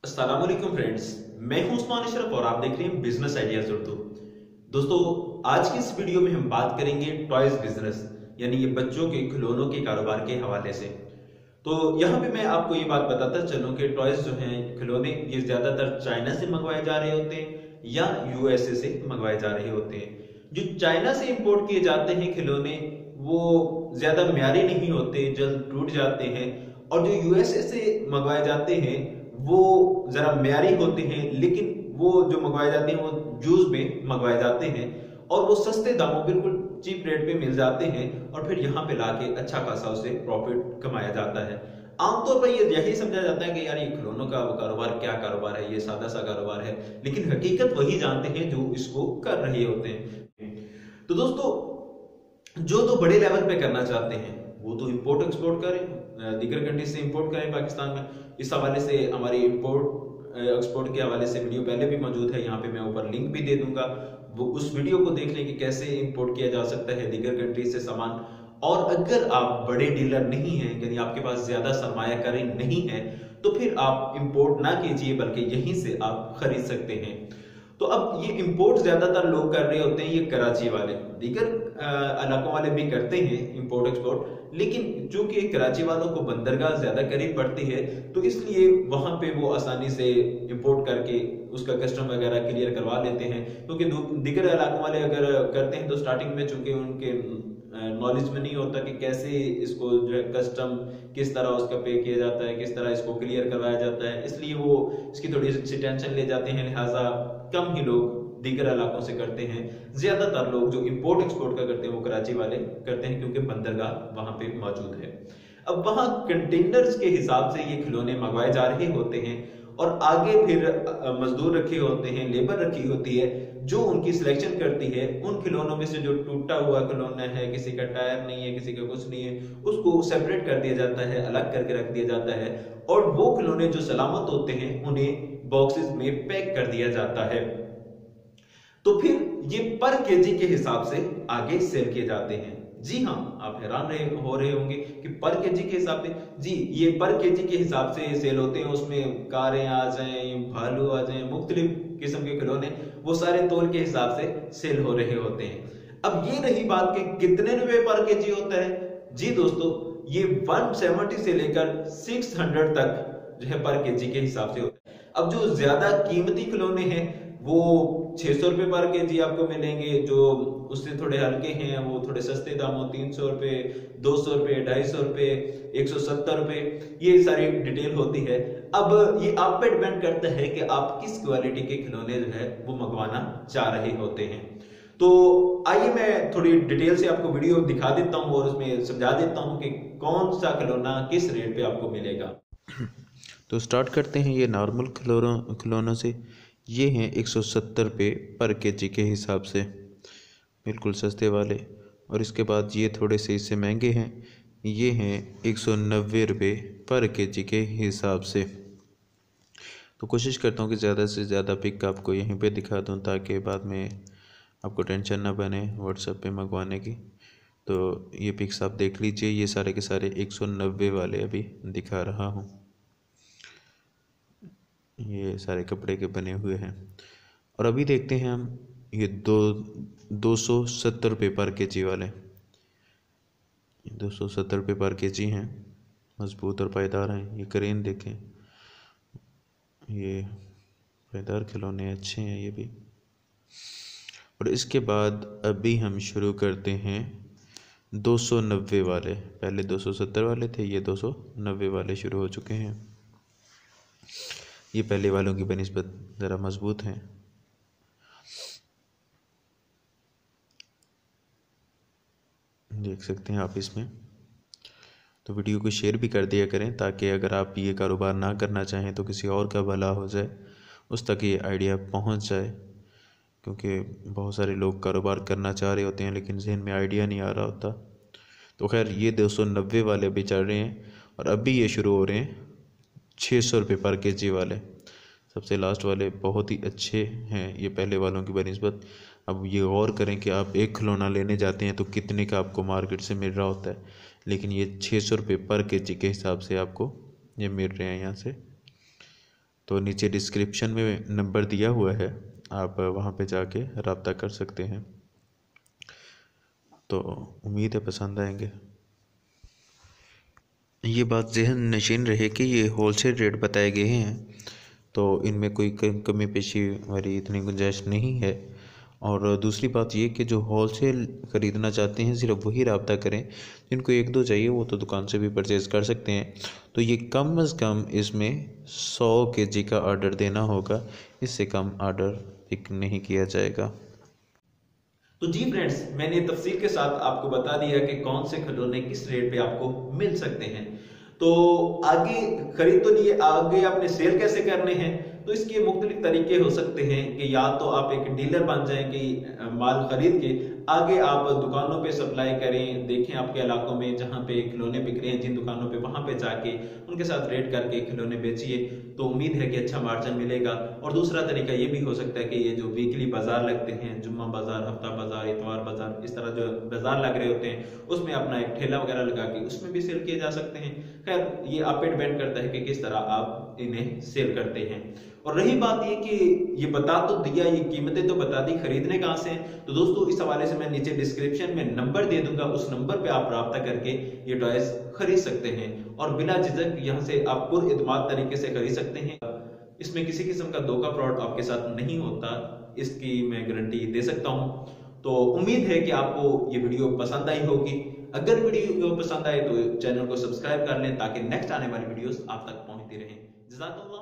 अस्सलाम वालेकुम फ्रेंड्स, मैं हूं उस्मान अशरफ और आप देख रहे हैं बिजनेस आइडियाज उर्दू। दोस्तों, आज की इस वीडियो में हम बात करेंगे टॉयज बिजनेस यानी ये बच्चों के खिलौनों के कारोबार के हवाले से। तो यहाँ पे मैं आपको ये बात बताता चलूं कि टॉयज जो हैं खिलौने ये ज्यादातर चाइना से मंगवाए जा रहे होते हैं या यूएसए से मंगवाए जा रहे होते हैं। जो चाइना से इंपोर्ट किए जाते हैं खिलौने वो ज्यादा म्यारी नहीं होते, जल्द टूट जाते हैं। और जो यूएसए से मंगवाए जाते हैं वो जरा म्यारी होते हैं, लेकिन वो जो मंगवाए जाते हैं वो जूस में मंगवाए जाते हैं और वो सस्ते दामों बिल्कुल चीप रेट पे मिल जाते हैं और फिर यहाँ पे लाके अच्छा खासा उसे प्रॉफिट कमाया जाता है। आमतौर पर ये यही समझा जाता है कि यार ये खिलौनों का कारोबार क्या कारोबार है, ये सादा सा कारोबार है, लेकिन हकीकत वही जानते हैं जो इसको कर रहे होते हैं। तो दोस्तों, जो तो बड़े लेवल पे करना चाहते हैं वो तो इंपोर्ट एक्सपोर्ट करें, दीगर कंट्री से इंपोर्ट करें पाकिस्तान में। इस हवाले से हमारी इंपोर्ट एक्सपोर्ट के हवाले से वीडियो पहले भी मौजूद है, यहाँ पे मैं ऊपर लिंक भी दे दूंगा, वो उस वीडियो को देख लें कि कैसे इंपोर्ट किया जा सकता है दीगर कंट्री से सामान। और अगर आप बड़े डीलर नहीं हैं यानी आपके पास ज्यादा सरमायाकारी नहीं है तो फिर आप इंपोर्ट ना कीजिए बल्कि यहीं से आप खरीद सकते हैं। तो अब ये इंपोर्ट ज्यादातर लोग कर रहे होते हैं, ये कराची वाले, दीगर इलाकों वाले भी करते हैं इंपोर्ट एक्सपोर्ट, लेकिन चूंकि कराची वालों को बंदरगाह ज्यादा करीब पड़ती है तो इसलिए वहां पे वो आसानी से इंपोर्ट करके उसका कस्टम वगैरह क्लियर करवा लेते हैं। क्योंकि दीगर इलाकों वाले अगर करते हैं तो स्टार्टिंग में चूंकि उनके नॉलेज में नहीं होता कि कैसे इसको जो है कस्टम किस तरह उसका पे किया जाता है, किस तरह इसको क्लियर करवाया जाता है, इसलिए वो इसकी थोड़ी सी टेंशन ले जाते हैं। लिहाजा कम ही लोग दीगर इलाकों से करते हैं, ज्यादातर लोग जो इंपोर्ट एक्सपोर्ट का करते हैं वो कराची वाले करते हैं क्योंकि बंदरगाह वहां पे मौजूद है। अब वहां कंटेनर्स के हिसाब से ये खिलौने मंगवाए जा रहे होते हैं और आगे फिर मजदूर रखे होते हैं, लेबर रखी होती है जो उनकी सिलेक्शन करती है। उन खिलौनों में से जो टूटा हुआ खिलौना है, किसी का टायर नहीं है, किसी का कुछ नहीं है, उसको सेपरेट कर दिया जाता है, अलग करके रख दिया जाता है और वो खिलौने जो सलामत होते हैं उन्हें बॉक्सेस में पैक कर दिया जाता है। तो फिर ये पर केजी के हिसाब से आगे सेल किए जाते हैं। जी हाँ, आप हैरान हो रहे होंगे कि पर केजी के हिसाब से, जी ये पर केजी के हिसाब से सेल होते हैं। उसमें कारें आ जाएं, भालू आ जाएं, मुख्तलिफ किस्म के खिलौने वो सारे तोल के हिसाब से सेल हो रहे होते हैं। अब ये रही बात कि कितने रुपए पर केजी होता है। जी दोस्तों, ये 170 से लेकर 600 तक जो है पर केजी के हिसाब से होता है। अब जो ज्यादा कीमती खिलौने हैं वो 600 रुपए पर केजी आपको मिलेंगे, जो उससे थोड़े हल्के हैं वो थोड़े सस्ते दामों 300 रुपए, 200 रुपए, 250 रुपए, 170 रुपए, ये सारी डिटेल होती है। अब ये आप पे डिपेंड करता है कि आप किस क्वालिटी के खिलौने जो है वो मंगवाना चाह रहे होते हैं। तो आइए मैं थोड़ी डिटेल से आपको वीडियो दिखा देता हूं और उसमें समझा देता हूं कि कौन सा खिलौना किस रेट पे आपको मिलेगा। तो स्टार्ट करते हैं ये नॉर्मल खिलौनों से। ये हैं 170 रुपये पर केजी के हिसाब से, बिल्कुल सस्ते वाले। और इसके बाद ये थोड़े से इससे महंगे हैं, ये हैं 190 रुपये पर केजी के हिसाब से। तो कोशिश करता हूँ कि ज़्यादा से ज़्यादा पिक आपको यहीं पे दिखा दूँ ताकि बाद में आपको टेंशन ना बने व्हाट्सएप पे मंगवाने की। तो ये पिक्स आप देख लीजिए, ये सारे के सारे 190 वाले अभी दिखा रहा हूँ। ये सारे कपड़े के बने हुए हैं। और अभी देखते हैं हम ये 270 रुपये पर केजी वाले। 270 रुपये पर केजी हैं, मजबूत और पायदार हैं। ये क्रेन देखें, ये पायदार खिलौने अच्छे हैं ये भी। और इसके बाद अभी हम शुरू करते हैं 290 वाले। पहले 270 वाले थे, ये 290 वाले शुरू हो चुके हैं। ये पहले वालों की बनिस्बत ज़रा मजबूत हैं। देख सकते हैं आप इसमें। तो वीडियो को शेयर भी कर दिया करें ताकि अगर आप ये कारोबार ना करना चाहें तो किसी और का भला हो जाए, उस तक ये आइडिया पहुंच जाए। क्योंकि बहुत सारे लोग कारोबार करना चाह रहे होते हैं लेकिन जहन में आइडिया नहीं आ रहा होता। तो खैर ये 290 वाले अभी चल रहे हैं और अभी ये शुरू हो रहे हैं 600 रुपये पर केजी वाले। सबसे लास्ट वाले बहुत ही अच्छे हैं ये पहले वालों की बनिस्बत। अब ये गौर करें कि आप एक खिलौना लेने जाते हैं तो कितने का आपको मार्केट से मिल रहा होता है, लेकिन ये 600 रुपये पर केजी के हिसाब से आपको ये मिल रहे हैं यहाँ से। तो नीचे डिस्क्रिप्शन में नंबर दिया हुआ है, आप वहाँ पे जाके रब्ता कर सकते हैं। तो उम्मीद है पसंद आएंगे। ये बात ज़हन नशीन रहे कि ये होलसेल रेट बताए गए हैं, तो इनमें कोई कमी पेशी वाली इतनी गुंजाइश नहीं है। और दूसरी बात ये कि जो होलसेल ख़रीदना चाहते हैं सिर्फ वही रब्ता करें, जिनको 1-2 चाहिए वो तो दुकान से भी परचेज़ कर सकते हैं। तो ये कम से कम इसमें 100 kg का ऑर्डर देना होगा, इससे कम ऑर्डर पिक नहीं किया जाएगा। तो जी फ्रेंड्स, मैंने तफसील के साथ आपको बता दिया कि कौन से खिलौने किस रेट पे आपको मिल सकते हैं। तो आगे खरीद तो नहीं, आगे आपने सेल कैसे करने हैं, तो इसके मुख्तलिफ तरीके हो सकते हैं कि या तो आप एक डीलर बन जाएं कि माल खरीद के आगे आप दुकानों पे सप्लाई करें। देखें आपके इलाकों में जहां पे खिलौने बिक रहे हैं जिन दुकानों पे, वहां पे जाके उनके साथ रेट करके खिलौने बेचिए, तो उम्मीद है कि अच्छा मार्जिन मिलेगा। और दूसरा तरीका ये भी हो सकता है कि ये जो वीकली बाजार लगते हैं, जुम्मा बाजार, हफ्ता बाजार, इतवार बाजार, इस तरह जो बाजार लग रहे होते हैं उसमें अपना एक ठेला वगैरह लगा के उसमें भी सेल किए जा सकते हैं। खैर ये आप पे डिपेंड करता है कि किस तरह आप इन्हें सेल करते हैं। और रही बात ये कि ये बता तो दिया, ये कीमतें तो बता दी, खरीदने कहां से हैं, तो दोस्तों इस हवाले से मैं नीचे डिस्क्रिप्शन में नंबर दे दूंगा, उस नंबर पे आप राब्ता करके ये टॉयज खरीद सकते हैं और बिना झिझक यहां से आप पुरइत्माद तरीके से खरीद सकते हैं। इसमें किसी किस्म का धोखा फ्रॉड आपके साथ नहीं होता, इसकी मैं गारंटी दे सकता हूं। तो उम्मीद है कि आपको ये वीडियो पसंद आई होगी। अगर वीडियो पसंद आए तो चैनल को सब्सक्राइब कर लें ताकि नेक्स्ट आने वाली वीडियोस आप तक पहुंचती रहें। जज़ाकल्लाह।